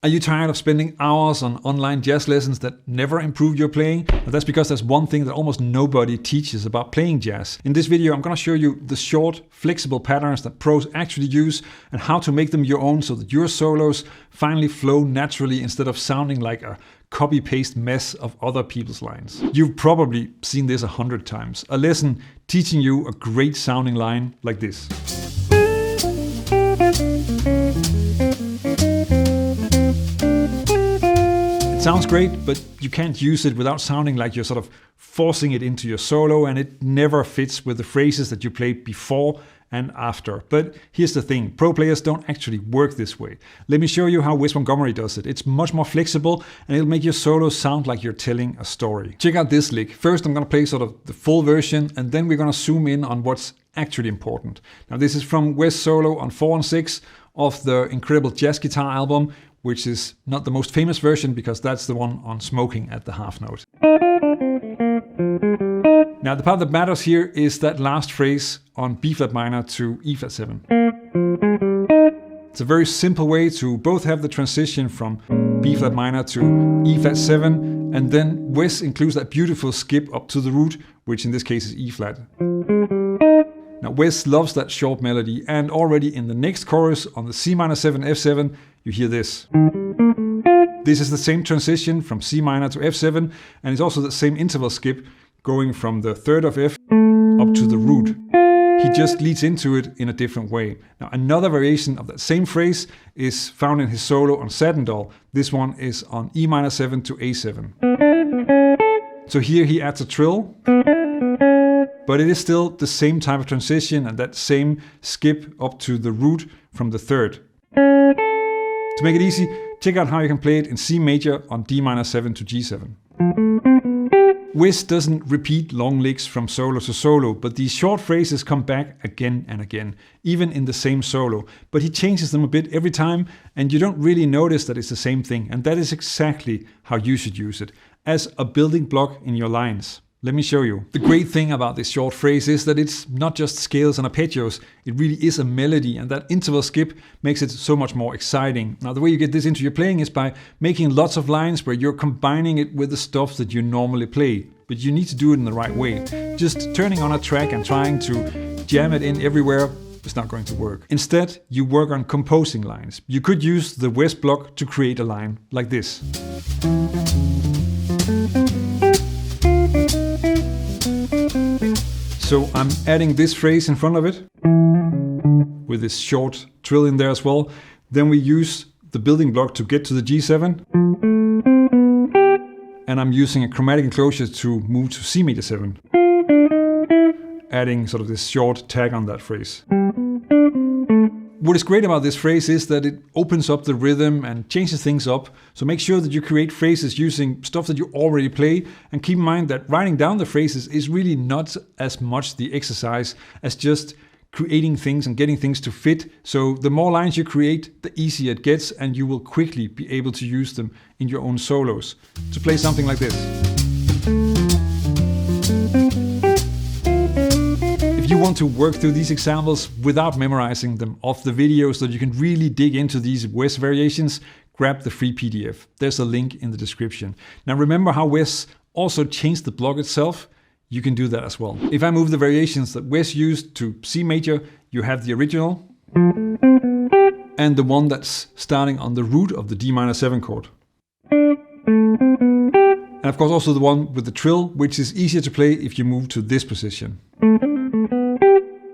Are you tired of spending hours on online jazz lessons that never improve your playing? Well, that's because there's one thing that almost nobody teaches about playing jazz. In this video, I'm going to show you the short, flexible patterns that pros actually use and how to make them your own so that your solos finally flow naturally instead of sounding like a copy-paste mess of other people's lines. You've probably seen this 100 times. A lesson teaching you a great sounding line like this. It sounds great, but you can't use it without sounding like you're sort of forcing it into your solo, and it never fits with the phrases that you played before and after. But here's the thing, pro players don't actually work this way. Let me show you how Wes Montgomery does it. It's much more flexible and it'll make your solos sound like you're telling a story. Check out this lick. First I'm going to play sort of the full version, and then we're going to zoom in on what's actually important. Now this is from Wes solo on 4 and 6 of the incredible jazz guitar album, which is not the most famous version because that's the one on Smoking at the half note. Now the part that matters here is that last phrase on B flat minor to E flat 7. It's a very simple way to both have the transition from B flat minor to E flat 7, and then Wes includes that beautiful skip up to the root, which in this case is E flat. Now Wes loves that short melody, and already in the next chorus on the C minor 7 F7, you hear this. This is the same transition from C minor to F7, and it's also the same interval skip going from the third of F up to the root. He just leads into it in a different way. Now another variation of that same phrase is found in his solo on Sadendal. This one is on E minor 7 to A7. So here he adds a trill, but it is still the same type of transition and that same skip up to the root from the third. To make it easy, check out how you can play it in C major on D minor 7 to G7. Wes doesn't repeat long licks from solo to solo, but these short phrases come back again and again, even in the same solo. But he changes them a bit every time, and you don't really notice that it's the same thing. And that is exactly how you should use it, as a building block in your lines. Let me show you. The great thing about this short phrase is that it's not just scales and arpeggios, it really is a melody, and that interval skip makes it so much more exciting. Now the way you get this into your playing is by making lots of lines where you're combining it with the stuff that you normally play. But you need to do it in the right way. Just turning on a track and trying to jam it in everywhere is not going to work. Instead, you work on composing lines. You could use the Wes block to create a line like this. So I'm adding this phrase in front of it with this short trill in there as well. Then we use the building block to get to the G7. And I'm using a chromatic enclosure to move to C major 7. Adding sort of this short tag on that phrase. What is great about this phrase is that it opens up the rhythm and changes things up. So make sure that you create phrases using stuff that you already play, and keep in mind that writing down the phrases is really not as much the exercise as just creating things and getting things to fit. So the more lines you create, the easier it gets, and you will quickly be able to use them in your own solos. To play something like this. If you want to work through these examples without memorizing them off the video so that you can really dig into these Wes variations, grab the free PDF. There's a link in the description. Now remember how Wes also changed the block itself? You can do that as well. If I move the variations that Wes used to C major, you have the original and the one that's starting on the root of the D minor 7 chord. And of course also the one with the trill, which is easier to play if you move to this position.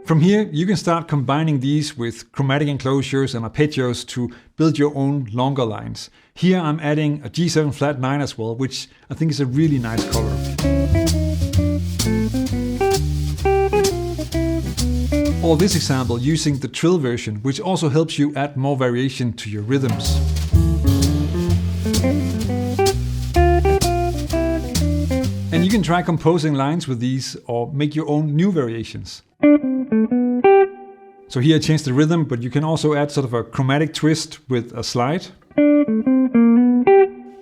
From here, you can start combining these with chromatic enclosures and arpeggios to build your own longer lines. Here I'm adding a G7 flat 9 as well, which I think is a really nice color. Or this example using the trill version, which also helps you add more variation to your rhythms. And you can try composing lines with these or make your own new variations. So here I changed the rhythm, but you can also add sort of a chromatic twist with a slide.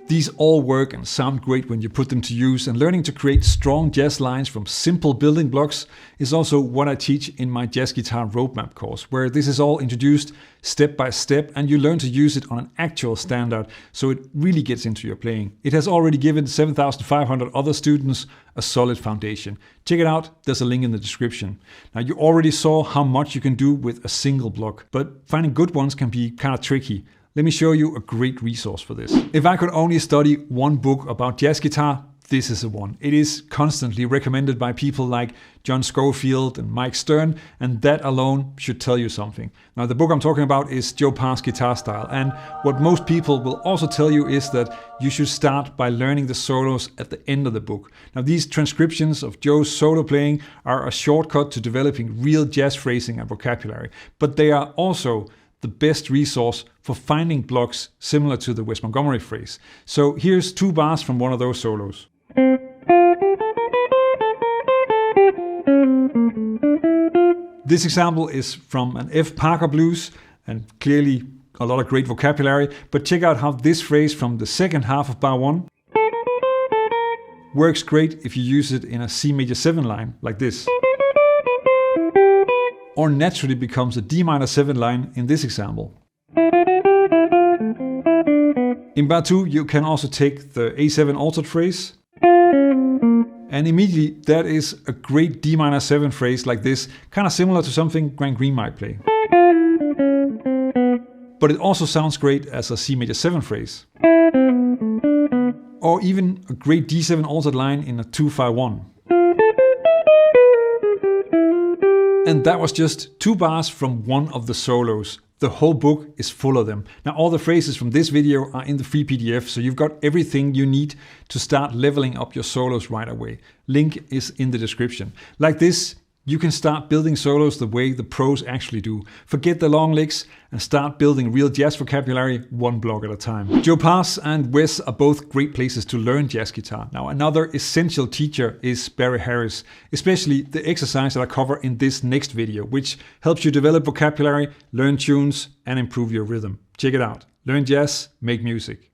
These all work and sound great when you put them to use, and learning to create strong jazz lines from simple building blocks is also what I teach in my jazz guitar roadmap course, where this is all introduced step by step and you learn to use it on an actual standard so it really gets into your playing. It has already given 7,500 other students a solid foundation. Check it out, there's a link in the description. Now, you already saw how much you can do with a single block, but finding good ones can be kind of tricky. Let me show you a great resource for this. If I could only study one book about jazz guitar, this is the one. It is constantly recommended by people like John Scofield and Mike Stern, and that alone should tell you something. Now, the book I'm talking about is Joe Pass Guitar Style, and what most people will also tell you is that you should start by learning the solos at the end of the book. Now, these transcriptions of Joe's solo playing are a shortcut to developing real jazz phrasing and vocabulary, but they are also the best resource for finding blocks similar to the Wes Montgomery phrase. So here's 2 bars from one of those solos. This example is from an F. Parker blues, and clearly a lot of great vocabulary, but check out how this phrase from the second half of bar 1 works great if you use it in a C major 7 line like this, or naturally becomes a D minor 7 line in this example. In bar 2 you can also take the A7 altered phrase, and immediately that is a great D minor 7 phrase like this, kind of similar to something Grant Green might play. But it also sounds great as a C major 7 phrase, or even a great D7 altered line in a 2-5-1. And that was just 2 bars from one of the solos. The whole book is full of them. Now, all the phrases from this video are in the free PDF, so you've got everything you need to start leveling up your solos right away. Link is in the description. Like this, you can start building solos the way the pros actually do. Forget the long licks and start building real jazz vocabulary one block at a time. Joe Pass and Wes are both great places to learn jazz guitar. Now, another essential teacher is Barry Harris, especially the exercise that I cover in this next video, which helps you develop vocabulary, learn tunes, and improve your rhythm. Check it out. Learn jazz, make music.